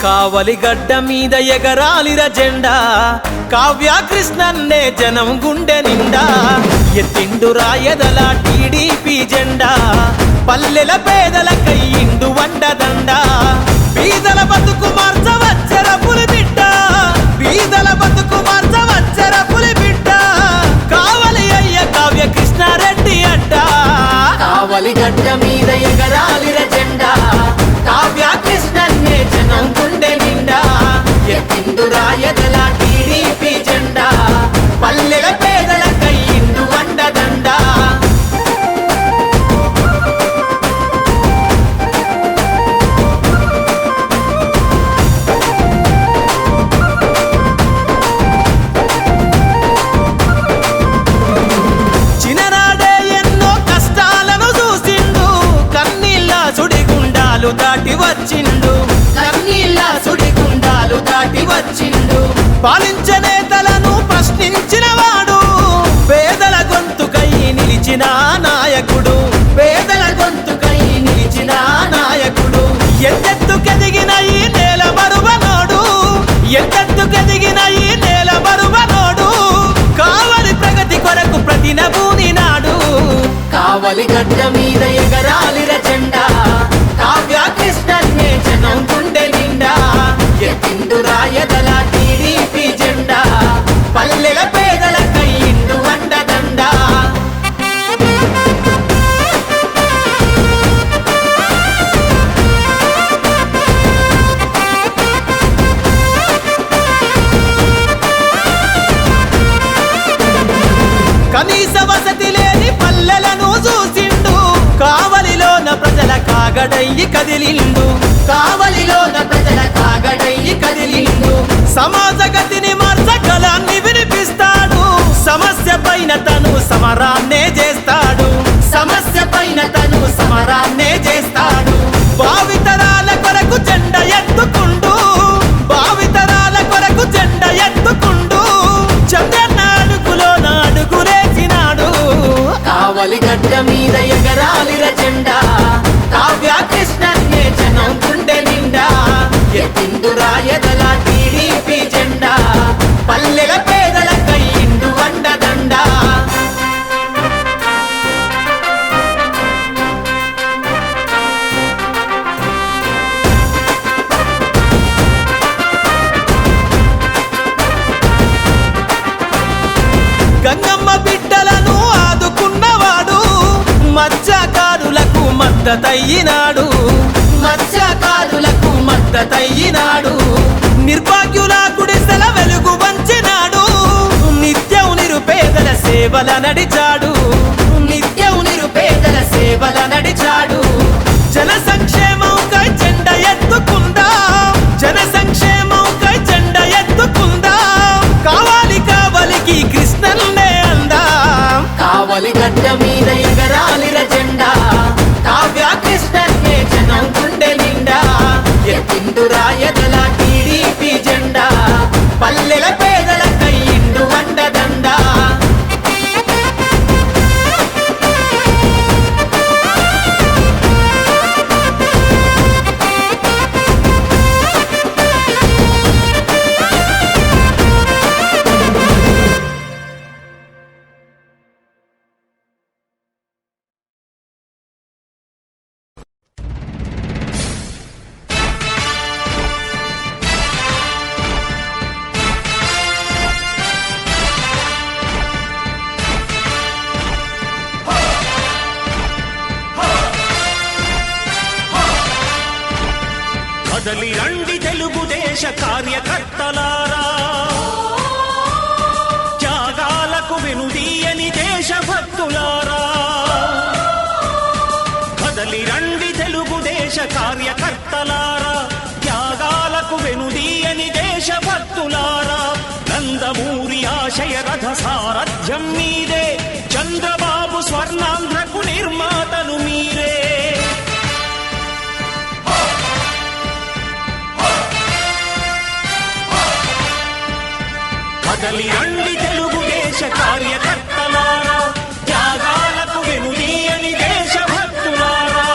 కావలి గడ్డ మీద ఎగరాలిర జెండా కావ్య కృష్ణన్నే జనం గుండె నిండా ఎత్తిండు రాయదల టీడీపీ జెండా పల్లెల పేదల కయ్యిండు వండదండ బీదల బతుకు మార్చవచ్చర పులిబిడ్డ బీదల బతుకు మార్చవచ్చర పులిబిడ్డ కావలి అయ్య కావ్య కృష్ణారెడ్డి అడ్డ కావలి గడ్డ మీద ఎగరాలిర జెండా కావ్య కృష్ణన్నే జనం గుండె నిండా ఎత్తిండు రాయదల టీడీపీ జెండా పల్లెల పేదల కయ్యిండు వండదండ చిన్ననాడే ఎన్నో కష్టాలను చూసిండు కన్నీళ్ళ సుడిగుండాలు దాటి వచ్చిండు కన్నీళ్ళ సుడిగుండాలు దాటి వచ్చిండు పాలించే నేతలను ప్రశ్నించిన వాడు పేదల గొంతుకై నిలిచిన నాయకుడు పేదల గొంతుకై నిలిచిన నాయకుడు ఎత్తెత్తుకెదిగిన ఈ నేల బరువనోడు ఎత్తెత్తుకెదిగిన ఈ నేల బరువనోడు కావలి ప్రగతి కొరకు ప్రతినబూని నాడు కావలి గడ్డ మీద ఎగరాలిర జెండా కావ్య కృష్ణన్నే జనం గుండె నిండా ఎత్తిండు రాయదల టీడీపీ జెండా పల్లెల పేదల కయ్యిండు వండదండ కనీస వసతి లేని పల్లెలను చూసిండు కావలిలోన ప్రజల కాగడయ్యి కదిలిండు కావలిలోన ప్రజల కాగడయ్యి కదిలిండు సమాజ గతిని మార్చగలాన్ని వినిపిస్తాడు సమస్య పైన తను సమరాన్నే చేస్తాడు సమస్య పైన తను సమరాన్నే చేస్తాడు భావితరాల కొరకు జెండ ఎత్తుకుండు భావితరాల కొరకు జెండ ఎత్తుకుండు చంద్రన్న అడుగులో అడుగులేసినాడు కావలి గడ్డ మీద ఎగరాలిర జెండా కావ్య కృష్ణన్నే జనం గుండె నిండా ఎత్తిండు రాయదల టీడీపీ జెండా పల్లెల పేదల కయ్యిండు వండదండ గంగమ్మ బిడ్డలను ఆదుకున్నవాడు మత్స్యకారులకు మద్దతయ్యినాడు మత్స్యకారులకు మద్దతయ్యినాడు నిర్భాగ్యుల గుడిసెల వెలుగు వంచినాడు నిత్యం నిరుపేదల సేవల నడిచాడు నిత్యం నిరుపేదల సేవల నడిచాడు జన సంక్షేమంకై జెండ ఎత్తుకుందా జన సంక్షేమంకై జెండ ఎత్తుకుందా కావాలి కావలికి కృష్ణన్నే అందా కావలి గడ్డ మీద ఎగరాలిర జెండా కావ్య కృష్ణన్నే జనం గుండె నిండా ఎత్తిండు రాయదల టీడీపీ జెండా పల్లెల పేదల కయ్యిండు వండదండ కదలి రండి తెలుగుదేశ కార్యకర్తలారా త్యాగాలకు వెనుదీయని దేశభక్తులారా కదలి రండి తెలుగుదేశ కార్యకర్తలారా త్యాగాలకు వెనుదీయని దేశభక్తులారా నందమూరి ఆశయ రథ సారథ్యం మీదే చంద్రబాబు స్వర్ణాంధ్రకు నిర్మాతను మీరే కదలి రండి తెలుగుదేశ కార్యకర్తలారా త్యాగాలకు వెనుదీయని దేశభక్తులారా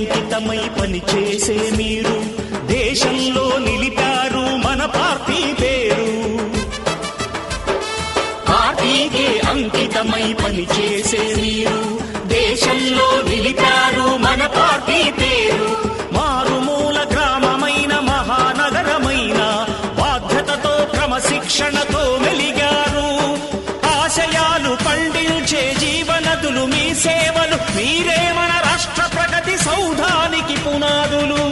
అంకితమై పనిచేసే మీరు దేశంలో నిలిపారు మన పార్టీ పేరు. పార్టీకే అంకితమై పనిచేసే మీరు దేశంలో నిలిపారు మన పార్టీ పేరు. మారుమూల గ్రామమైన మహానగరమైన బాధ్యతతో క్రమశిక్షణతో మెలిగారు. ఆశయాలు పండించే జీవనదులు మీ సేవలు, మీరే మన రాష్ట్ర ప్రగతి సౌధానికి పునాదులు.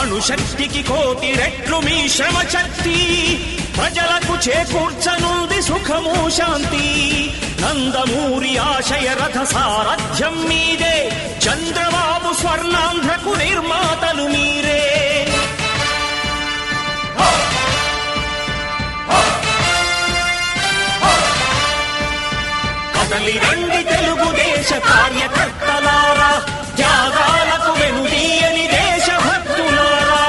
అణుశక్తికి కోటి రెట్లు మీ శ్రమ శక్తి, ప్రజలకు చేకూర్చనుంది సుఖము శాంతి. నందమూరి ఆశయ రథ సారథ్యం మీదే, చంద్రబాబు స్వర్ణాంధ్రకు నిర్మాతలు మీరే. కదలి రండి తెలుగుదేశ కార్యకర్తలారా, త్యాగాలకు వెనుదీయని దేశభక్తులారా.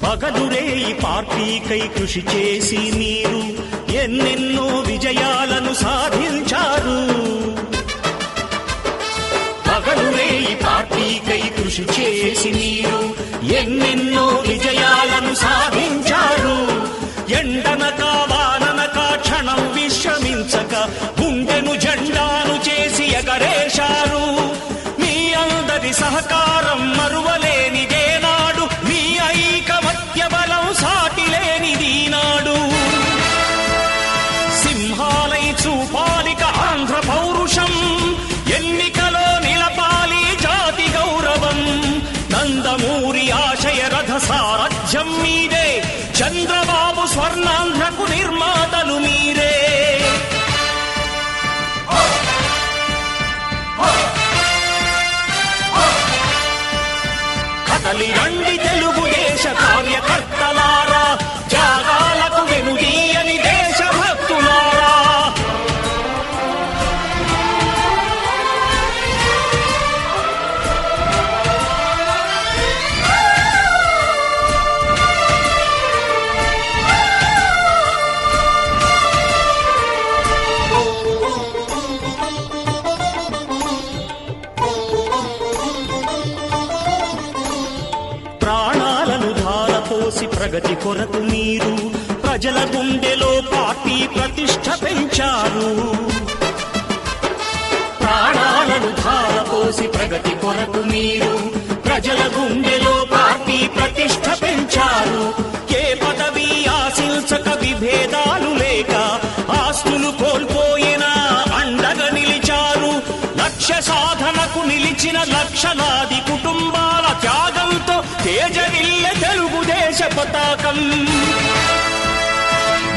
పగలురేయి పార్టీకై కృషి చేసి మీరు ఎన్నెన్నో విజయాలను సాధించారు. పగలురేయి పార్టీకై కృషి చేసి మీరు ఎన్నెన్నో విజయాలను సాధించారు. ఎండనక వాననక క్షణం విశ్రమించక గుండెను జెండాను చేసి ఎగరేశారు. మీ అందరి సహకారం మరువలేనిదే నాడు, మీ ఐకమత్య బలం సాటిలేనిది నాడు. సింహాలై చూపాలిక ఆంధ్ర పౌరుషం, ఎన్నికలో నిలపాలి జాతి గౌరవం. నందమూరి ఆశయ రథ సారథ్యం మీదే, చంద్రబాబు స్వర్ణాంధ్రకు నిర్మాతలు మీరే. కదలి రండి తెలుగుదేశ కార్యకర్తలారా, త్యాగాలకు వెనుదీయని దేశభక్తులారా. ప్రాణాలను ధారపోసి ప్రగతి కొరకు మీరు ప్రజల గుండెలో పార్టీ ప్రతిష్ఠ పెంచారు. ప్రాణాలను ధారపోసి ప్రగతి కొరకు మీరు ప్రజల గుండెలో పార్టీ ప్రతిష్ఠ పెంచారు. ఏ పదవి ఆశించక విభేదాలు లేక ఆస్తులు కోల్పోయినా అండగా నిలిచారు. లక్ష్య సాధనకు నిలిచిన లక్షలాది కుటుంబాల త్యాగంతో తేజరిల్లె తెలుగుదేశ పతాకం.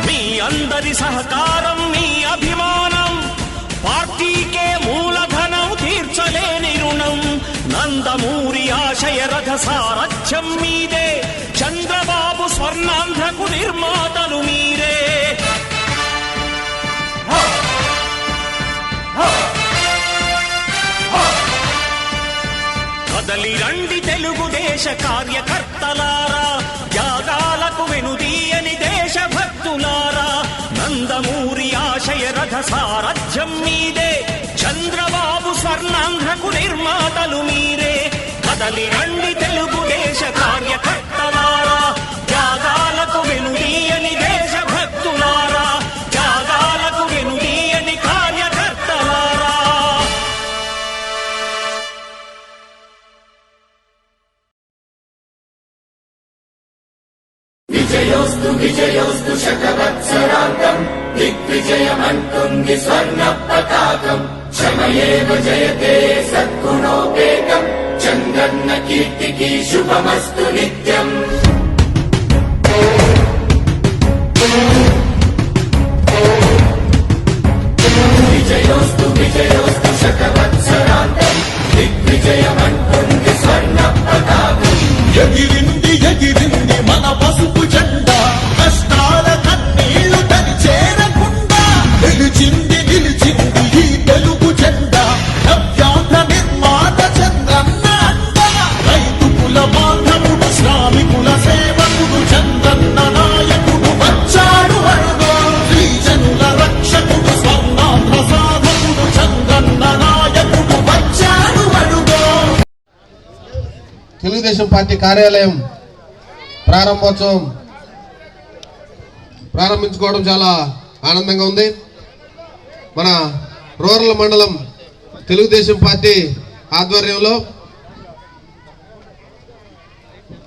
మీ అందరి సహకారం, మీ అభిమానం పార్టీకే మూలధనం, తీర్చలేని రుణం. నందమూరి ఆశయ రథ సారథ్యం మీదే, చంద్రబాబు స్వర్ణాంధ్రకు నిర్మాతలు మీరే. కదలి రండి తెలుగుదేశ కార్యకర్తలారా, త్యాగాలకు వెనుదీయని దేశభక్తులారా. నందమూరి ఆశయ రథ సారథ్యం మీదే, చంద్రబాబు స్వర్ణాంధ్రకు నిర్మాతలు మీరే. కదలి రండి తెలుగుదేశ కార్యకర్తలారా, త్యాగాలకు వెనుదీయని దేశభక్తులారా. త్యాగాలకు వెనుదీయని కార్యకర్తలారా. విజయోస్తు విజయోస్తు శతవత్సరాంతం, దిగ్విజయమంటుంది స్వర్ణ పతాకం. క్షమయేవ జయతే సద్గుణోపేతం, చంద్రన్న కీర్తికి శుభమస్తు నిత్యం. విజయోస్తు విజయోస్తు శతవత్సరాంతం, దిగ్విజయమంటుంది స్వర్ణ పతాకం. ఎగిరింది ఎగిరింది మన పసుపు జెండా, కష్టాల కన్నీళ్లు తని చేరకుండా. నిలిచింది నిలిచింది ఈ తెలుగు జెండా, నవ్యాంధ్ర నిర్మాత చంద్ర తెలుగుదేశం పార్టీ కార్యాలయం ప్రారంభించుకోవడం చాలా ఆనందంగా ఉంది. మన రూరల్ మండలం తెలుగుదేశం పార్టీ ఆధ్వర్యంలో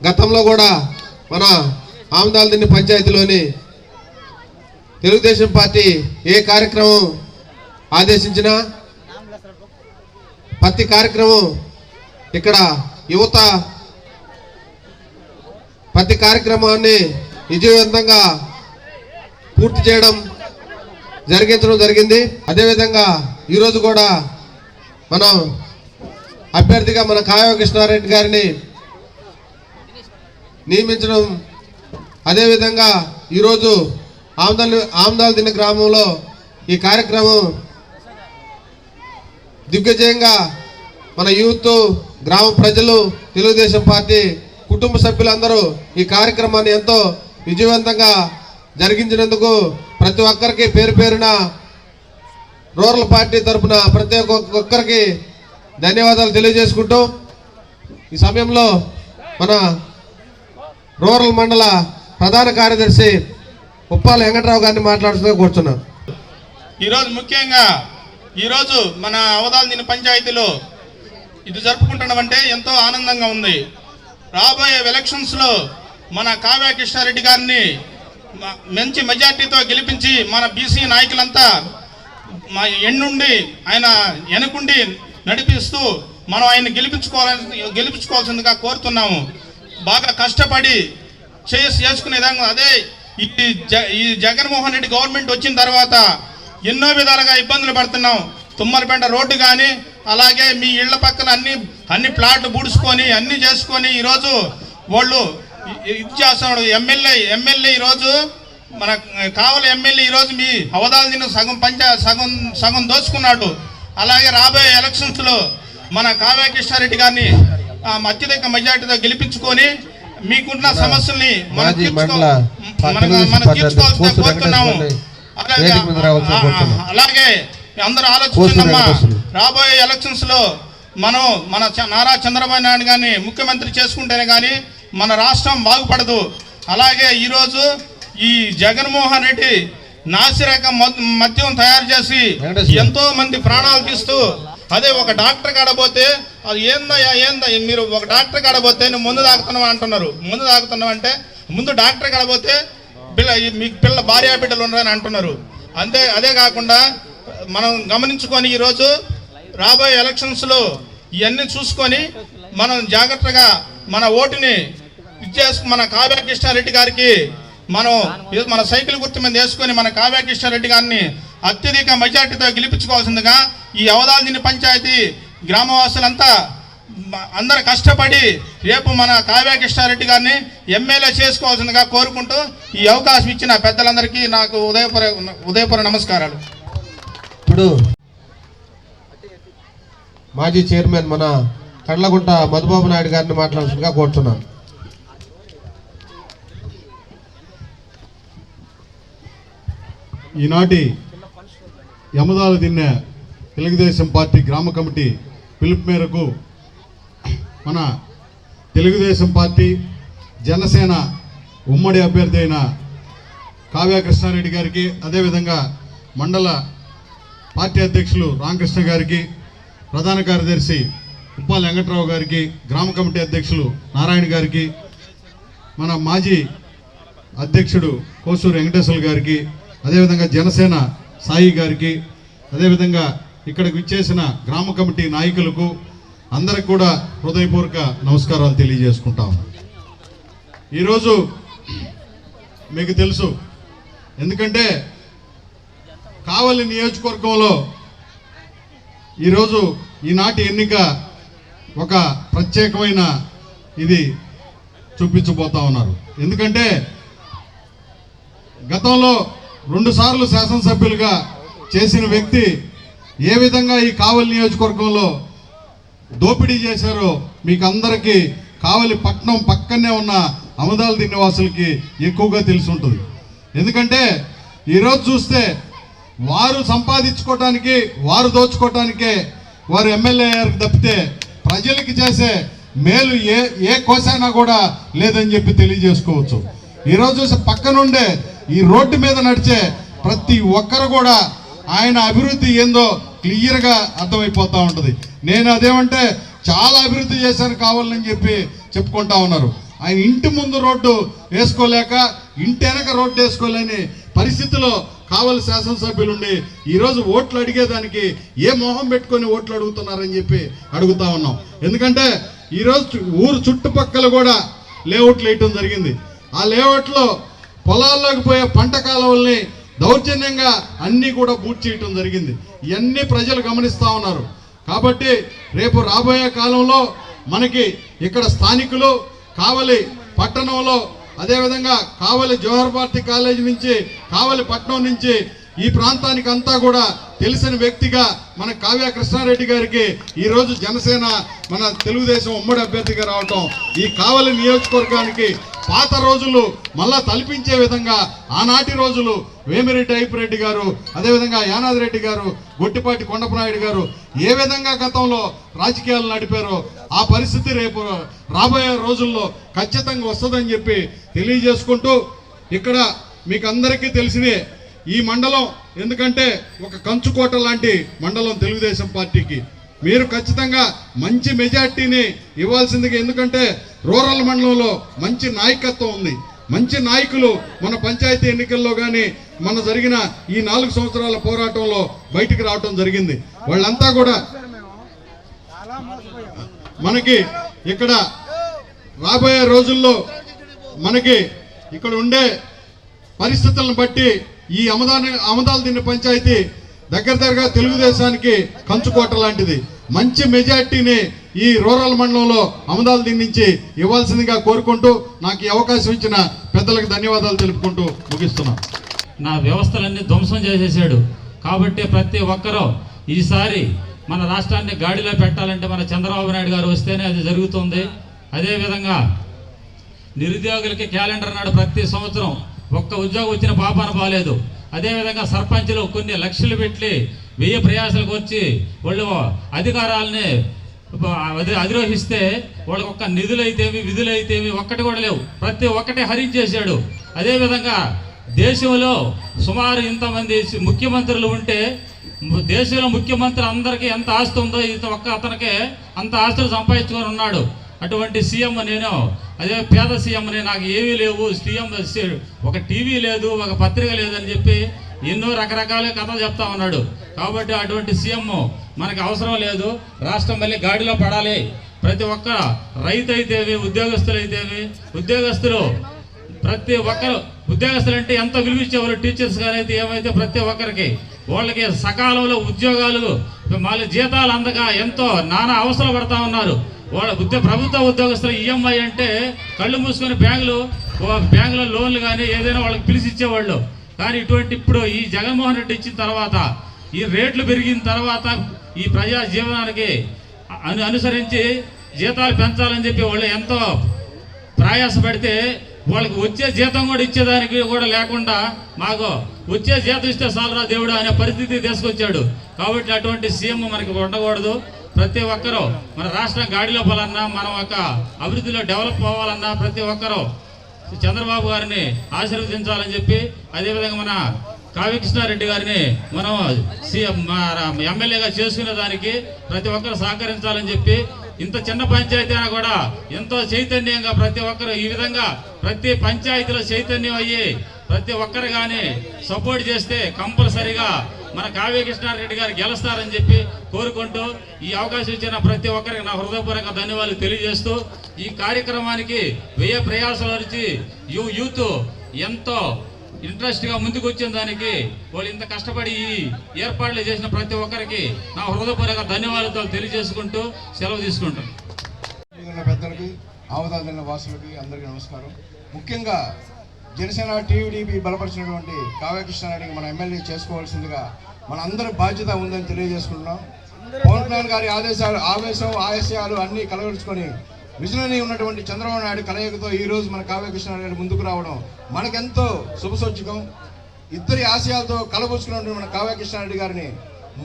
గతంలో కూడా మన ఆమదాలదిన్నె పంచాయతీలోని తెలుగుదేశం పార్టీ ఏ కార్యక్రమం ఆదేశించినా ప్రతి కార్యక్రమం ఇక్కడ యువత ప్రతి కార్యక్రమాన్ని విజయవంతంగా పూర్తి చేయడం జరిగింది. అదేవిధంగా ఈరోజు కూడా మనం అభ్యర్థిగా మన కావ్య కృష్ణారెడ్డి గారిని నియమించడం, అదేవిధంగా ఈరోజు ఆమదాలదిన్నె గ్రామంలో ఈ కార్యక్రమం దిగ్విజయంగా మన యూత్, గ్రామ ప్రజలు, తెలుగుదేశం పార్టీ కుటుంబ సభ్యులందరూ ఈ కార్యక్రమాన్ని ఎంతో విజయవంతంగా జరిగించినందుకు ప్రతి ఒక్కరికి పేరు పేరున రూరల్ పార్టీ తరఫున ప్రతి ఒక్కరికి ధన్యవాదాలు తెలియజేసుకుంటూ ఈ సమయంలో మన రూరల్ మండల ప్రధాన కార్యదర్శి ఉప్పాల వెంకట్రావు గారిని మాట్లాడుతూ కూర్చున్నాం. ఈరోజు ముఖ్యంగా ఈరోజు మన అవదాలదిన్నె పంచాయతీలో ఇది జరుపుకుంటున్నామంటే ఎంతో ఆనందంగా ఉంది. రాబోయే ఎలక్షన్స్లో మన కావ్య కృష్ణారెడ్డి గారిని మంచి మెజార్టీతో గెలిపించి మన బీసీ నాయకులంతా ఎన్నుండి ఆయన వెనుకుండి నడిపిస్తూ మనం ఆయన గెలిపించుకోవాల్సిందిగా కోరుతున్నాము. బాగా కష్టపడి చేసుకునే విధంగా అదే ఈ జగన్మోహన్ రెడ్డి గవర్నమెంట్ వచ్చిన తర్వాత ఎన్నో విధాలుగా ఇబ్బందులు పడుతున్నాం. తుమ్మలపేట రోడ్డు కానీ అలాగే మీ ఇళ్ల పక్కన అన్ని ప్లాట్లు బూడుచుకొని అన్ని చేసుకొని ఈరోజు వాళ్ళు ఇది చేస్తున్నాడు. ఎమ్మెల్యే ఈరోజు మన కావలి ఎమ్మెల్యే ఈరోజు మీ అవదాలదిన్నె సగం దోచుకున్నాడు. అలాగే రాబోయే ఎలక్షన్స్లో మన కావ్య కృష్ణారెడ్డి గారిని అత్యధిక మెజార్టీతో గెలిపించుకొని మీకున్న సమస్యల్ని మనం తీర్చుకోవాల్సిందిగా కోరుతున్నాము. అలాగే అందరూ ఆలోచించమ్మా, రాబోయే ఎలక్షన్స్ లో మనం మన నారా చంద్రబాబు నాయుడు గారిని ముఖ్యమంత్రి చేసుకుంటేనే కానీ మన రాష్ట్రం బాగుపడదు. అలాగే ఈరోజు ఈ జగన్మోహన్ రెడ్డి నాసిరకం మద్యం తయారు చేసి ఎంతో మంది ప్రాణాలు తీస్తూ, అదే ఒక డాక్టర్ కాడపోతే అది ఏందా మీరు ఒక డాక్టర్ కాడపోతే నువ్వు ముందు తాగుతున్నావు అంటున్నారు. ముందు తాగుతున్నావు అంటే ముందు డాక్టర్ కాడపోతే మీకు భార్య బిడ్డలు ఉన్నారని అంటున్నారు. అదే కాకుండా మనం గమనించుకొని ఈరోజు రాబోయే ఎలక్షన్స్లో ఇవన్నీ చూసుకొని మనం జాగ్రత్తగా మన ఓటుని మన కావ్య కృష్ణారెడ్డి గారికి మన సైకిల్ గుర్తు మీద వేసుకొని మన కావ్య కృష్ణారెడ్డి గారిని అత్యధిక మెజార్టీతో గెలిపించుకోవాల్సిందిగా ఈ అవదాలదిన్నె పంచాయతీ గ్రామవాసులంతా అందరు కష్టపడి రేపు మన కావ్య కృష్ణారెడ్డి గారిని ఎమ్మెల్యే చేసుకోవాల్సిందిగా కోరుకుంటూ ఈ అవకాశం ఇచ్చిన పెద్దలందరికీ నాకు ఉదయపూర్వ నమస్కారాలు. ఇప్పుడు మాజీ చైర్మన్ మన కడ్లగుంట మధుబాబు నాయుడు గారిని మాట్లాడాల్సిందిగా కోరుతున్నాను. ఈనాటి యమదాలదిన్నె తెలుగుదేశం పార్టీ గ్రామ కమిటీ పిలుపు మేరకు మన తెలుగుదేశం పార్టీ జనసేన ఉమ్మడి అభ్యర్థి అయిన కావ్య కృష్ణారెడ్డి గారికి, అదేవిధంగా మండల పార్టీ అధ్యక్షులు రామకృష్ణ గారికి, ప్రధాన కార్యదర్శి ఉప్పాల వెంకట్రావు గారికి, గ్రామ కమిటీ అధ్యక్షులు నారాయణ గారికి, మన మాజీ అధ్యక్షుడు కోసూరు వెంకటేశ్వర గారికి, అదేవిధంగా జనసేన సాయి గారికి, అదేవిధంగా ఇక్కడికి విచ్చేసిన గ్రామ కమిటీ నాయకులకు అందరికి కూడా హృదయపూర్వక నమస్కారాలు తెలియజేసుకుంటాం. ఈరోజు మీకు తెలుసు, ఎందుకంటే కావలి నియోజకవర్గంలో ఈరోజు ఈనాటి ఎన్నిక ఒక ప్రత్యేకమైన ఇది చూపించబోతా ఉన్నారు. ఎందుకంటే గతంలో 2 సార్లు శాసనసభ్యులుగా చేసిన వ్యక్తి ఏ విధంగా ఈ కావలి నియోజకవర్గంలో దోపిడీ చేశారో మీకు అందరికీ కావలి పట్టణం పక్కనే ఉన్న అవదాలదిన్నె వాసులకి ఎక్కువగా తెలిసి ఉంటుంది. ఎందుకంటే ఈరోజు చూస్తే వారు సంపాదించుకోవటానికి, వారు దోచుకోవటానికే వారు ఎమ్మెల్యే అయ్యారు తప్పితే ప్రజలకి చేసే మేలు ఏ కోసైనా కూడా లేదని చెప్పి తెలియజేసుకోవచ్చు. ఈరోజు పక్కనుండే ఈ రోడ్డు మీద నడిచే ప్రతి ఒక్కరు కూడా ఆయన అభివృద్ధి ఏందో క్లియర్గా అర్థమైపోతూ ఉంటుంది. నేను అదేమంటే చాలా అభివృద్ధి చేశాను కావాలని చెప్పి చెప్పుకుంటా ఉన్నారు. ఆయన ఇంటి ముందు రోడ్డు వేసుకోలేక ఇంటి వెనక రోడ్డు వేసుకోలేని పరిస్థితిలో కావలి శాసనసభ్యులు ఉండి ఈరోజు ఓట్లు అడిగేదానికి ఏ మొహం పెట్టుకొని ఓట్లు అడుగుతున్నారని చెప్పి అడుగుతా ఉన్నాం. ఎందుకంటే ఈరోజు ఊరు చుట్టుపక్కల కూడా లేఅవుట్లు వేయటం జరిగింది. ఆ లేఅవుట్లో పొలాల్లోకి పోయే పంట కాలువల్ని దౌర్జన్యంగా అన్నీ కూడా పూర్తి చేయటం జరిగింది. ఇవన్నీ ప్రజలు గమనిస్తూ ఉన్నారు. కాబట్టి రేపు రాబోయే కాలంలో మనకి ఇక్కడ స్థానికులు కావలి పట్టణంలో, అదేవిధంగా కావలి జవహర్ భారతి కాలేజీ నుంచి, కావలి పట్టణం నుంచి ఈ ప్రాంతానికి అంతా కూడా తెలిసిన వ్యక్తిగా మన కావ్య కృష్ణారెడ్డి గారికి ఈరోజు జనసేన మన తెలుగుదేశం ఉమ్మడి అభ్యర్థిగా రావటం ఈ కావలి నియోజకవర్గానికి పాత రోజులు మళ్ళా తలపించే విధంగా ఆనాటి రోజులు వేమిరెడ్డి అయ్యప్పరెడ్డి గారు, అదేవిధంగా యానాది రెడ్డి గారు, గొట్టిపాటి కొండపనాయుడు గారు ఏ విధంగా గతంలో రాజకీయాలు నడిపారో ఆ పరిస్థితి రేపు రాబోయే రోజుల్లో ఖచ్చితంగా వస్తుందని చెప్పి తెలియజేసుకుంటూ, ఇక్కడ మీకు అందరికీ తెలిసినే ఈ మండలం ఎందుకంటే ఒక కంచుకోట లాంటి మండలం తెలుగుదేశం పార్టీకి. మీరు ఖచ్చితంగా మంచి మెజార్టీని ఇవ్వాల్సిందిగా, ఎందుకంటే రూరల్ మండలంలో మంచి నాయకత్వం ఉంది, మంచి నాయకులు మన పంచాయతీ ఎన్నికల్లో కానీ మన జరిగిన ఈ 4 సంవత్సరాల పోరాటంలో బయటికి రావటం జరిగింది. వాళ్ళంతా కూడా మనకి ఇక్కడ రాబోయే రోజుల్లో మనకి ఇక్కడ ఉండే పరిస్థితులను బట్టి ఈ అమదాల దిండి పంచాయతీ దగ్గరగా తెలుగుదేశానికి కంచుకోట లాంటిది. మంచి మెజార్టీని ఈ రూరల్ మండలంలో అమదాల దిండి నుంచి ఇవ్వాల్సిందిగా కోరుకుంటూ నాకు ఈ అవకాశం ఇచ్చిన పెద్దలకు ధన్యవాదాలు తెలుపుకుంటూ ముగిస్తున్నాను. నా వ్యవస్థలన్నీ ధ్వంసం చేసేసాడు. కాబట్టి ప్రతి ఒక్కరూ ఈసారి మన రాష్ట్రాన్ని గాడిలో పెట్టాలంటే మన చంద్రబాబు నాయుడు గారు వస్తేనే అది జరుగుతుంది. అదేవిధంగా నిరుద్యోగులకి క్యాలెండర్ నాడు ప్రతి సంవత్సరం ఒక్క ఉద్యోగం వచ్చిన పాపాన బాలేదు. అదేవిధంగా సర్పంచ్లు కొన్ని లక్షలు పెట్టి 1000 ప్రయాసాలకు వచ్చి వాళ్ళు అధికారాలని అధిరోహిస్తే వాళ్ళకి ఒక్క నిధులైతేవి విధులైతేవి ఒక్కటి కూడా లేవు. ప్రతి ఒక్కటి హరించేశాడు. అదేవిధంగా దేశంలో సుమారు ఇంతమంది ముఖ్యమంత్రులు ఉంటే దేశంలో ముఖ్యమంత్రి అందరికీ ఎంత ఆస్తి ఉందో ఒక్క అతనికే అంత ఆస్తులు సంపాదించుకొని ఉన్నాడు. అటువంటి సీఎం నేను, అదే పేద సీఎంని, నాకు ఏమీ లేవు, సీఎం ఒక టీవీ లేదు, ఒక పత్రిక లేదని చెప్పి ఎన్నో రకరకాల కథలు చెప్తా ఉన్నాడు. కాబట్టి అటువంటి సీఎం మనకు అవసరం లేదు. రాష్ట్రం మళ్ళీ గాడిలో పడాలి. ప్రతి ఒక్క రైతు అయితేవి, ఉద్యోగస్తులు అయితేవి, ఉద్యోగస్తులు ప్రతి ఒక్కరు ఉద్యోగస్తులు అంటే ఎంత విలువిచ్చేవారు, టీచర్స్ కానీ అయితే ఏమైతే ప్రతి ఒక్కరికి వాళ్ళకి సకాలంలో ఉద్యోగాలు మళ్ళీ జీతాలు అందక ఎంతో నానా అవసరం పడతా ఉన్నారు. వాళ్ళ ప్రభుత్వ ఉద్యోగస్తులు ఈఎంఐ అంటే కళ్ళు మూసుకొని బ్యాంకులో లోన్లు కానీ ఏదైనా వాళ్ళకి పిలిచి ఇచ్చేవాళ్ళు. కానీ ఇటువంటి ఇప్పుడు ఈ జగన్మోహన్ రెడ్డి ఇచ్చిన తర్వాత, ఈ రేట్లు పెరిగిన తర్వాత ఈ ప్రజా జీవనానికి అనుసరించి జీతాలు పెంచాలని చెప్పి వాళ్ళు ఎంతో ప్రయాసపడితే వాళ్ళకి వచ్చే జీతం కూడా ఇచ్చేదానికి కూడా లేకుండా మాకు వచ్చే జీతం ఇస్తే చాలరా దేవుడు అనే పరిస్థితి తీసుకొచ్చాడు. కాబట్టి అటువంటి సీఎం మనకి ఉండకూడదు. ప్రతి ఒక్కరూ మన రాష్ట్రం గాడిలో పోవాలన్నా, మనం ఒక అభివృద్ధిలో డెవలప్ అవ్వాలన్నా ప్రతి ఒక్కరూ చంద్రబాబు గారిని ఆశీర్వదించాలని చెప్పి, అదేవిధంగా మన కావ్య కృష్ణారెడ్డి గారిని మనం సీఎం ఎమ్మెల్యేగా చేసుకునే దానికి ప్రతి ఒక్కరు సహకరించాలని చెప్పి, ఇంత చిన్న పంచాయతీ అయినా కూడా ఎంతో చైతన్యంగా ప్రతి ఒక్కరు ఈ విధంగా ప్రతి పంచాయతీలో చైతన్యం అయ్యి ప్రతి ఒక్కరు కానీ సపోర్ట్ చేస్తే కంపల్సరీగా మన కావ్య కృష్ణారెడ్డి గారు గెలుస్తారని చెప్పి కోరుకుంటూ, ఈ అవకాశం ఇచ్చిన ప్రతి ఒక్కరికి నా హృదయపూర్వక ధన్యవాదాలు తెలియజేస్తూ, ఈ కార్యక్రమానికి 1000 ప్రయాసాలు వచ్చి యూత్ ఎంతో ఇంట్రెస్ట్గా ముందుకు వచ్చిన దానికి వాళ్ళు ఇంత కష్టపడి ఈ ఏర్పాట్లు చేసిన ప్రతి ఒక్కరికి నా హృదయపూర్వక ధన్యవాదాలు తెలియజేసుకుంటూ సెలవు తీసుకుంటాను. పెద్దలకి, ఆవదాదిన వాసులకి అందరికీ నమస్కారం. ముఖ్యంగా జనసేన టీడీపీ బలపరిచినటువంటి కావ్య కృష్ణారెడ్డికి మన ఎమ్మెల్యే చేసుకోవాల్సిందిగా మన అందరి బాధ్యత ఉందని తెలియజేసుకుంటున్నాం. పవన్ కళ్యాణ్ గారి ఆదేశాలు అన్నీ కలగలుచుకొని విజనరీ ఉన్నటువంటి చంద్రబాబు నాయుడు కలయికతో ఈరోజు మన కావ్య కృష్ణారెడ్డి ముందుకు రావడం మనకెంతో శుభసూచకం. ఇద్దరి ఆశయాలతో కలబోచుకున్నటువంటి మన కావ్య కృష్ణారెడ్డి గారిని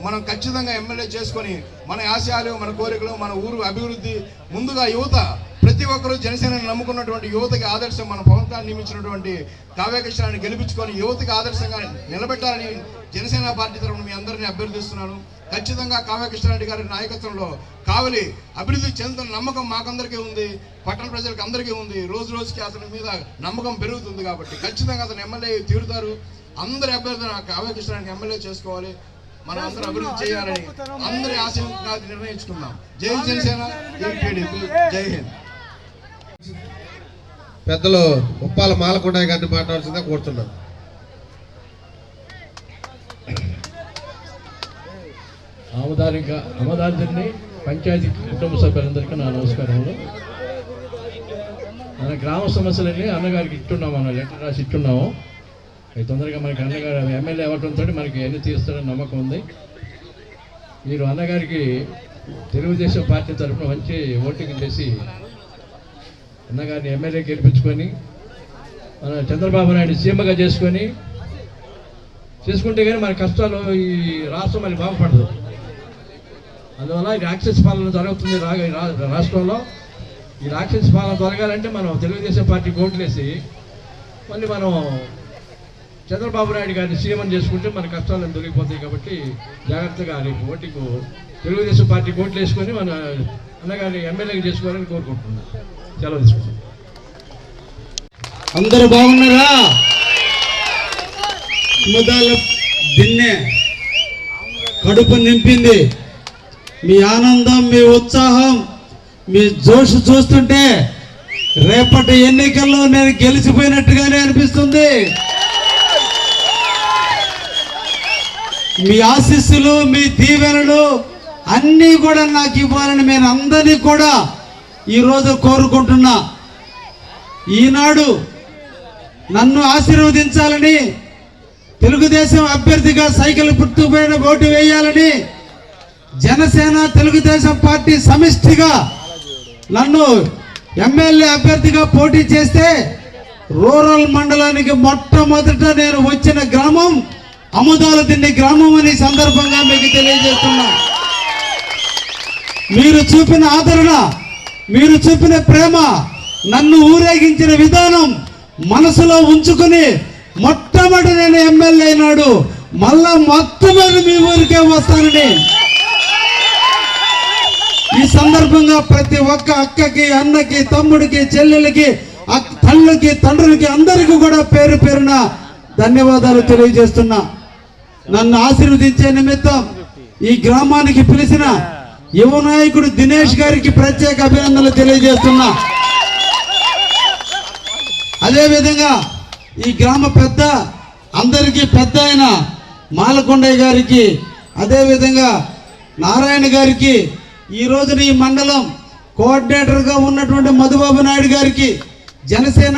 మనం ఖచ్చితంగా ఎమ్మెల్యే చేసుకొని మన ఆశయాలు, మన కోరికలు, మన ఊరు అభివృద్ధి, ముందుగా యువత, ప్రతి ఒక్కరూ జనసేనని నమ్ముకున్నటువంటి యువతకి ఆదర్శం మన పవన్ కళ్యాణ్ నియమించినటువంటి కావ్యకృష్ణాన్ని గెలిపించుకొని యువతకి ఆదర్శంగా నిలబెట్టాలని జనసేన పార్టీ తరఫున మీ అందరినీ అభ్యర్థిస్తున్నాను. ఖచ్చితంగా కావ్యకృష్ణారెడ్డి గారి నాయకత్వంలో కావలి అభివృద్ధి చెందుతున్న నమ్మకం మాకందరికీ ఉంది, పట్టణ ప్రజలకు అందరికీ ఉంది. రోజు రోజుకి అతని మీద నమ్మకం పెరుగుతుంది కాబట్టి ఖచ్చితంగా అతను ఎమ్మెల్యే తీరుతారు. అందరి అభ్యర్థులను కావ్యకృష్ణారెడ్డి ఎమ్మెల్యే చేసుకోవాలి, మనం అందరూ అభివృద్ధి చేయాలని అందరి ఆశయంగా నిర్ణయించుకుందాం. జై జనసేన, జై టీడీపీ, జై హింద్. పెద్దలు ఉప్పాల మాలకొండయ్య గారిని మాట్లాడాల్సిందిగా కోరుతున్నాను. అమదార్జుని పంచాయతీ కుటుంబ సభ్యులందరికీ నా నమస్కారములు. మన గ్రామ సమస్యలన్నీ అన్నగారికి ఇట్టున్నాం, మనం లెటర్ రాసి ఇట్టున్నాము. అవి తొందరగా మనకి అన్నగారు ఎమ్మెల్యే అవ్వడంతో మనకి ఎన్ని తీస్తారని నమ్మకం ఉంది. మీరు అన్నగారికి తెలుగుదేశం పార్టీ తరఫున మంచి ఓటింగ్ చేసి అన్నగారిని ఎమ్మెల్యే గెలిపించుకొని మన చంద్రబాబు నాయుడు సీఎంగా చేసుకుంటే కానీ మన కష్టాలు ఈ రాష్ట్రం మళ్ళీ బాగుపడదు. అందువల్ల ఈ రాక్షస పాలన జరుగుతుంది రాష్ట్రంలో. ఈ రాక్షస పాలన తొలగాలంటే మనం తెలుగుదేశం పార్టీకి ఓట్లేసి మళ్ళీ మనం చంద్రబాబు నాయుడు గారిని సీఎం చేసుకుంటే మన కష్టాలను దొరికిపోతాయి. కాబట్టి జాగ్రత్తగా రేపు ఓటింగ్ తెలుగుదేశం పార్టీకి ఓట్లు వేసుకొని మన అన్నగారిని ఎమ్మెల్యేగా చేసుకోవాలని కోరుకుంటున్నాను. సెలవు తీసుకుంటాం. అందరూ బాగున్నారా? ముదాల దిన్నే కడుపు నింపింది. మీ ఆనందం, మీ ఉత్సాహం, మీ జోష్ చూస్తుంటే రేపటి ఎన్నికల్లో నేను గెలిచిపోయినట్టుగానే అనిపిస్తుంది. మీ ఆశీస్సులు, మీ దీవెనలు అన్నీ కూడా నాకు ఇవ్వాలని నేను అందరినీ కూడా ఈరోజు కోరుకుంటున్నా. ఈనాడు నన్ను ఆశీర్వదించాలని, తెలుగుదేశం అభ్యర్థిగా సైకిల్ గుర్తుపైన ఓటు వేయాలని జనసేన తెలుగుదేశం పార్టీ సమిష్టిగా నన్ను ఎమ్మెల్యే అభ్యర్థిగా పోటీ చేస్తే రూరల్ మండలానికి మొట్టమొదట నేను వచ్చిన గ్రామం అముదాల దిండి గ్రామం అని సందర్భంగా మీకు తెలియజేస్తున్నా. మీరు చూపిన ఆదరణ, మీరు చూపిన ప్రేమ, నన్ను ఊరేగించిన విధానం మనసులో ఉంచుకుని మొట్టమొదటి నేను ఎమ్మెల్యే అయినాడు మళ్ళా మొట్టమొదటి మీ ఊరికే వస్తానని ఈ సందర్భంగా ప్రతి ఒక్క అక్కకి, అన్నకి, తమ్ముడికి, చెల్లెలకి, తల్లికి, తండ్రులకి అందరికీ కూడా పేరు పేరున ధన్యవాదాలు తెలియజేస్తున్నా. నన్ను ఆశీర్వదించే నిమిత్తం ఈ గ్రామానికి పిలిచిన యువ నాయకుడు దినేష్ గారికి ప్రత్యేక అభినందనలు తెలియజేస్తున్నా. అదేవిధంగా ఈ గ్రామ పెద్ద, అందరికీ పెద్ద అయిన మాలకొండయ్య గారికి, అదేవిధంగా నారాయణ గారికి, ఈ రోజున ఈ మండలం కోఆర్డినేటర్గా ఉన్నటువంటి మధుబాబు నాయుడు గారికి, జనసేన